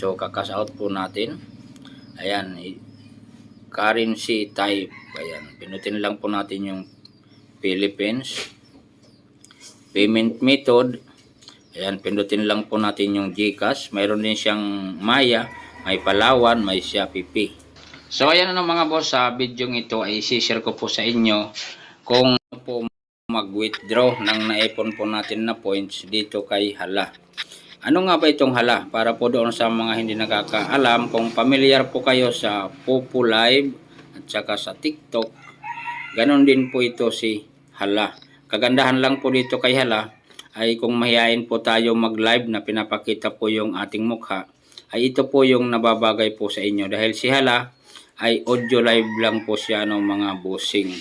So, kakas out po natin. Ayan, currency type. Ayan, pinutin lang po natin yung Philippines. Payment method. Ayan, pindutin lang po natin yung GCash. Mayroon din siyang Maya, may Palawan, may Shopee Pay. So, ayan na mga boss, sa video ito ay isi-share ko po sa inyo kung po mag-withdraw ng naipon po natin na points dito kay Hala. Ano nga ba itong Hala? Para po doon sa mga hindi nakakaalam, kung familiar po kayo sa Popo Live at saka sa TikTok, ganon din po ito si Hala. Kagandahan lang po dito kay Hala ay kung mahihain po tayo mag-live na pinapakita po yung ating mukha, ay ito po yung nababagay po sa inyo. Dahil si Hala ay audio live lang po siya ng mga bossing.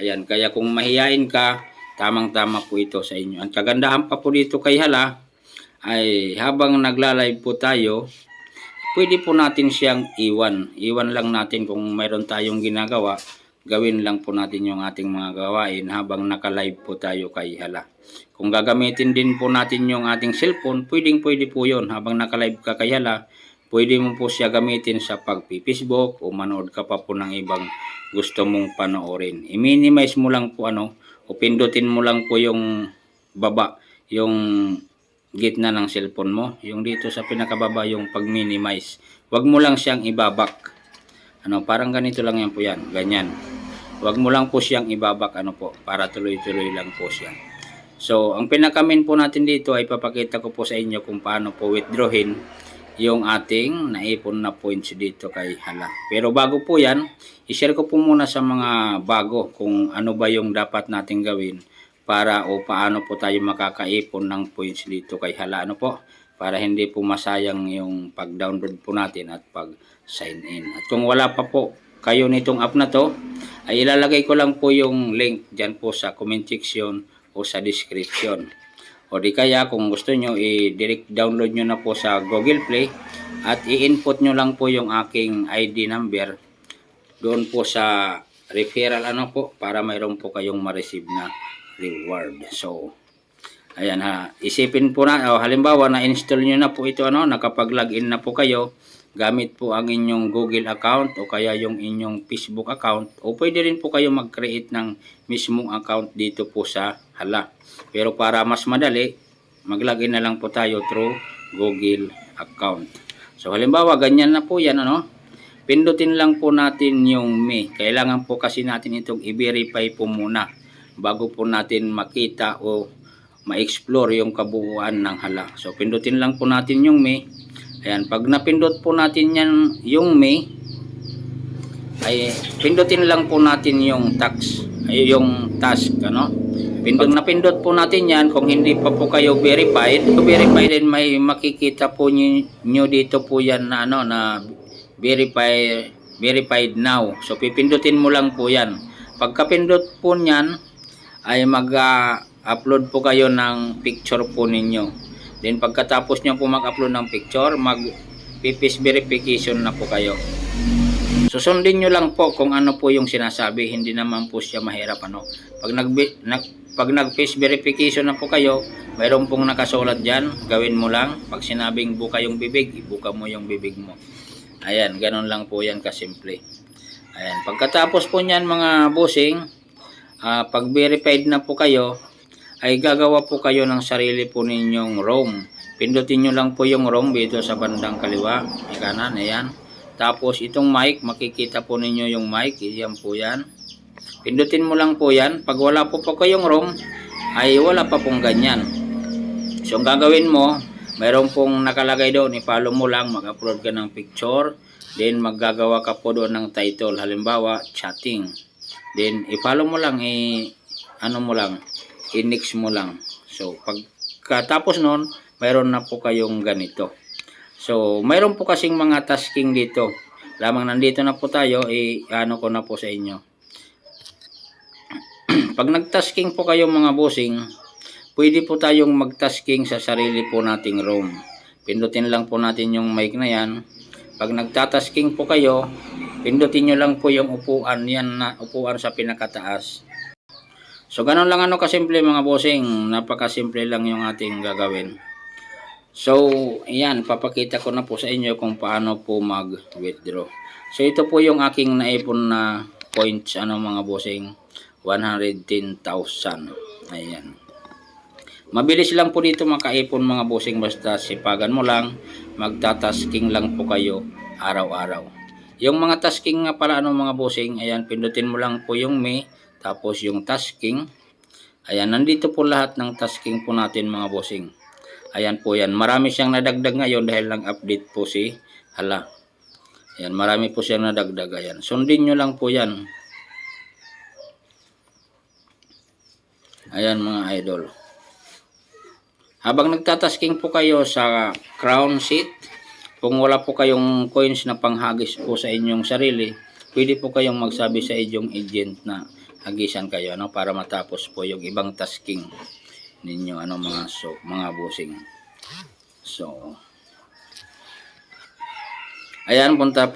Ayan, kaya kung mahihain ka, tamang-tama po ito sa inyo. Ang kagandahan pa po dito kay Hala ay habang nagla-live po tayo, pwede po natin siyang iwan. Iwan lang natin kung mayroon tayong ginagawa, gawin lang po natin yung ating mga gawain habang naka-live po tayo kay Hala. Kung gagamitin din po natin yung ating cellphone, pwede po yun. Habang naka-live ka kay Hala, pwede mo po siya gamitin sa pag-Facebook o manood ka pa po ng ibang gusto mong panoorin. I-minimize mo lang po o pindutin mo lang po yung baba, yung gitna ng cellphone mo. Yung dito sa pinakababa yung pag-minimize. Huwag mo lang siyang ibabak. Parang ganito lang yan po yan. Ganyan. Huwag mo lang po siyang ibabak para tuloy-tuloy lang po siya. So, ang pinakamin po natin dito ay papakita ko po sa inyo kung paano po withdrawin yung ating naipon na points dito kay Hala. Pero bago po yan, i-share ko po muna sa mga bago kung ano ba yung dapat natin gawin para o paano po tayo makakaipon ng points dito kay Hala. Para hindi po masayang yung pag-download po natin at pag-sign in. At kung wala pa po kayo nitong app na to, ay ilalagay ko lang po yung link dyan po sa comment section o sa description. O di kaya kung gusto nyo, i-direct download nyo na po sa Google Play at i-input nyo lang po yung aking ID number doon po sa referral para mayroon po kayong ma-receive na reward. So, ayan isipin po na, halimbawa na-install nyo na po ito, nakapag-login na po kayo gamit po ang inyong Google account o kaya yung inyong Facebook account, o pwede rin po kayo mag-create ng mismong account dito po sa Hala. Pero para mas madali, mag-login na lang po tayo through Google account. So halimbawa, ganyan na po yan, pindutin lang po natin yung me. Kailangan po kasi natin itong i-verify po muna bago po natin makita o ma-explore yung kabuuan ng Hala. So pindutin lang po natin yung me. Ayan, pag napindot po natin yan yung me, ay pindutin lang po natin yung task, yung task, napindot po natin yan. Kung hindi pa po kayo verified din, may makikita po nyo dito po yan na na verified now. So pipindutin mo lang po yan. Pagkapindot po niyan ay mag-upload po kayo ng picture po ninyo. Then pagkatapos nyo po mag-upload ng picture, mag-face verification na po kayo. Susundin nyo lang po kung ano po yung sinasabi. Hindi naman po siya mahirap. Pag nag-face verification na po kayo, mayroon pong nakasulat dyan, gawin mo lang. Pag sinabing buka yung bibig, ibuka mo yung bibig mo. Ayan, ganun lang po yan kasimple. Ayan, pagkatapos po nyan mga bossing, pag verified na po kayo, ay gagawa po kayo ng sarili po ninyong roam. Pindutin nyo lang po yung roam dito sa bandang kaliwa, may kanan, ayan. Tapos itong mic, makikita po ninyo yung mic, yan po yan. Pindutin mo lang po yan. Pag wala po kayong roam, ay wala pa pong ganyan. So ang gagawin mo, mayroon pong nakalagay doon, i-follow mo lang, mag-upload ka ng picture, then maggagawa ka po doon ng title, halimbawa, chatting. Then i-follow mo lang, i-next mo lang. So pagkatapos nun, mayroon na po kayong ganito. So mayroon po kasing mga tasking dito. Lamang nandito na po tayo, ko na po sa inyo. Pag nag-tasking po kayo mga bossing, pwede po tayong mag-tasking sa sarili po nating room. Pindutin lang po natin yung mic na yan. Pag nagtatasking po kayo, pindutin nyo lang po yung upuan, yan na upuan sa pinakataas. So ganun lang kasimple mga bossing, napakasimple lang yung ating gagawin. So, ayan, papakita ko na po sa inyo kung paano po mag-withdraw. So, ito po yung aking naipon na points, mga bossing, 110,000. Ayan. Mabilis lang po dito makaipon mga bossing, basta sipagan mo lang, magtatasking lang po kayo araw-araw. Yung mga tasking nga pala mga bossing, ayan, pindutin mo lang po yung May, tapos yung tasking. Ayan, nandito po lahat ng tasking po natin mga bossing. Ayan po yan. Marami siyang nadagdag ngayon dahil lang update po si Hala. Ayan, marami po siyang nadagdag. Ayan, sundin nyo lang po yan. Ayan mga idol. Habang nagtatasking po kayo sa crown seat, kung wala po kayong coins na panghagis po sa inyong sarili, pwede po kayong magsabi sa inyong agent na hagisan kayo para matapos po yung ibang tasking ninyo mga bossing. So ayan, punta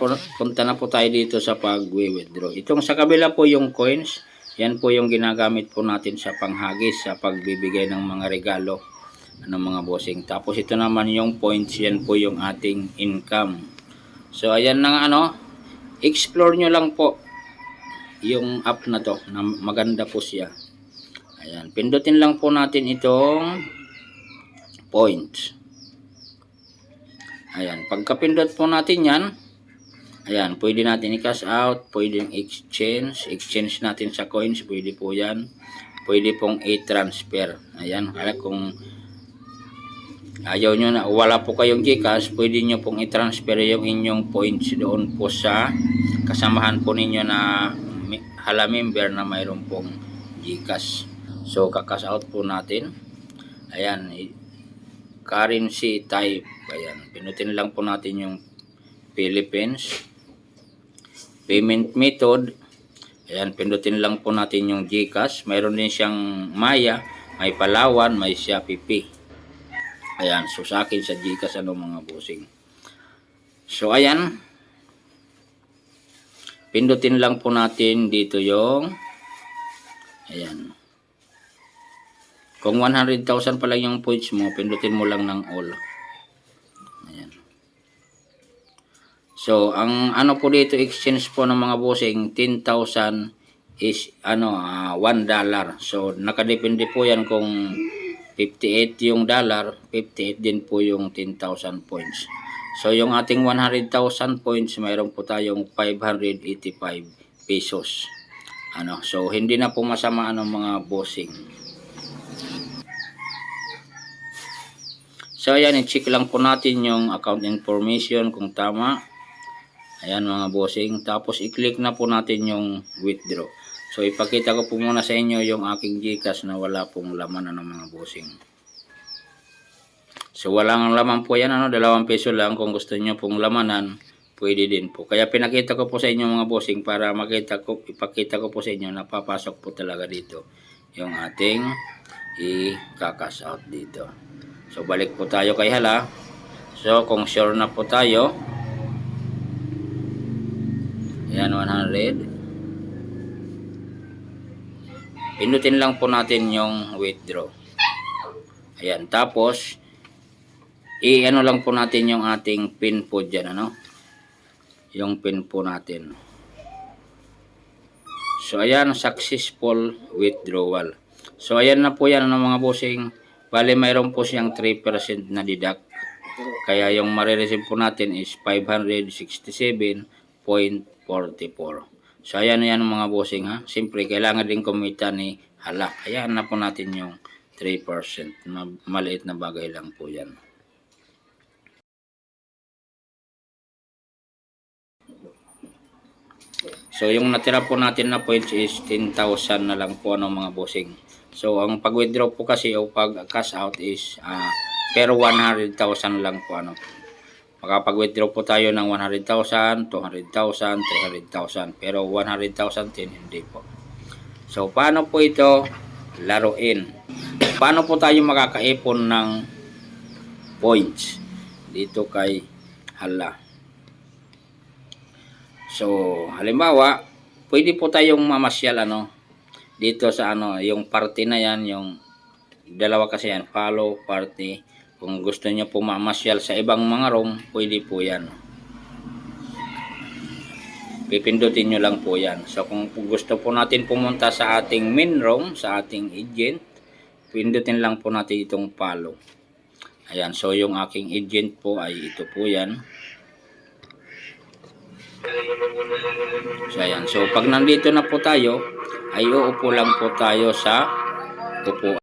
na po tayo dito sa pag-withdraw. Itong sa kabila po yung coins, yan po yung ginagamit po natin sa panghagis, sa pagbibigay ng mga regalo mga bossing. Tapos ito naman yung points, yan po yung ating income. So ayan na explore nyo lang po yung app na to, na maganda po siya. Ayan, pindutin lang po natin itong points. Ayan, pagkapindot po natin yan, ayan, pwede natin i-cash out, pwede exchange natin sa coins, pwede po yan. Pwede pong i-transfer. Ayan, kung ayaw nyo na, wala po kayong GCash, pwede nyo pong i-transfer yung inyong points doon po sa kasamahan po ninyo na Hala member na mayroon pong GCash. So, kakash out po natin. Ayan, currency type. Ayan, pinutin lang po natin yung Philippines. Payment method. Ayan, pindutin lang po natin yung GCash. Mayroon din siyang Maya, may Palawan, may Shopee Pay. Ayan, so sa akin sa GCash mga bossing. So ayan, pindutin lang po natin dito yung ayan. Kung 100,000 pa lang yung points mo, pindutin mo lang ng all. Ayan. So ang po dito, exchange po ng mga bossing, 10,000 is $1. So nakadepende po yan kung 58 yung dollar, 58 din po yung 10,000 points. So yung ating 100,000 points, mayroon po tayong 585 pesos. So hindi na po masama mga bossing. So ayan, i-check lang po natin yung account information kung tama. Ayan mga bossing, tapos i-click na po natin yung withdraw. So ipakita ko po muna sa inyo yung aking GCash na wala pong laman mga bossing. So walang laman po yan, 2 peso lang. Kung gusto niyo pong lamanan, pwede din po. Kaya pinakita ko po sa inyo mga bossing para ipakita ko po sa inyo na papasok po talaga dito yung ating i-cash out dito. So balik po tayo kay Hala. So kung sure na po tayo, ayan, 100. Pinutin lang po natin yung withdraw. Ayan, tapos lang po natin yung ating pin po dyan, yung pin po natin. So ayan, successful withdrawal. So ayan na po yan mga bossing. Bale mayroon po siyang 3% na deduct. Kaya yung marireceive po natin is 567.44. So ayan na yan mga bossing Siyempre kailangan din kumita ni Hala. Ayan na po natin yung 3%. Maliit na bagay lang po yan. So yung natira po natin na points is 10,000 na lang po mga bossing. So ang pag-withdraw po kasi o pag-cash out is pero 100,000 lang po Makapag-withdraw po tayo ng 100,000, 200,000, 300,000. Pero 100,000 din hindi po. So paano po ito laruin? Paano po tayo makakaipon ng points dito kay Hala? So, halimbawa, pwede po tayong mamasyal dito sa yung party na yan, yung dalawa kasi yan, follow party, Kung gusto niyo po mamasyal sa ibang mga room, pwede po yan. Pipindutin nyo lang po yan. So kung gusto po natin pumunta sa ating main room, sa ating agent, pindutin lang po natin itong follow. Ayan, so yung aking agent po ay ito po yan. So ayan, so pag nandito na po tayo, ay uupo lang po tayo sa upuan.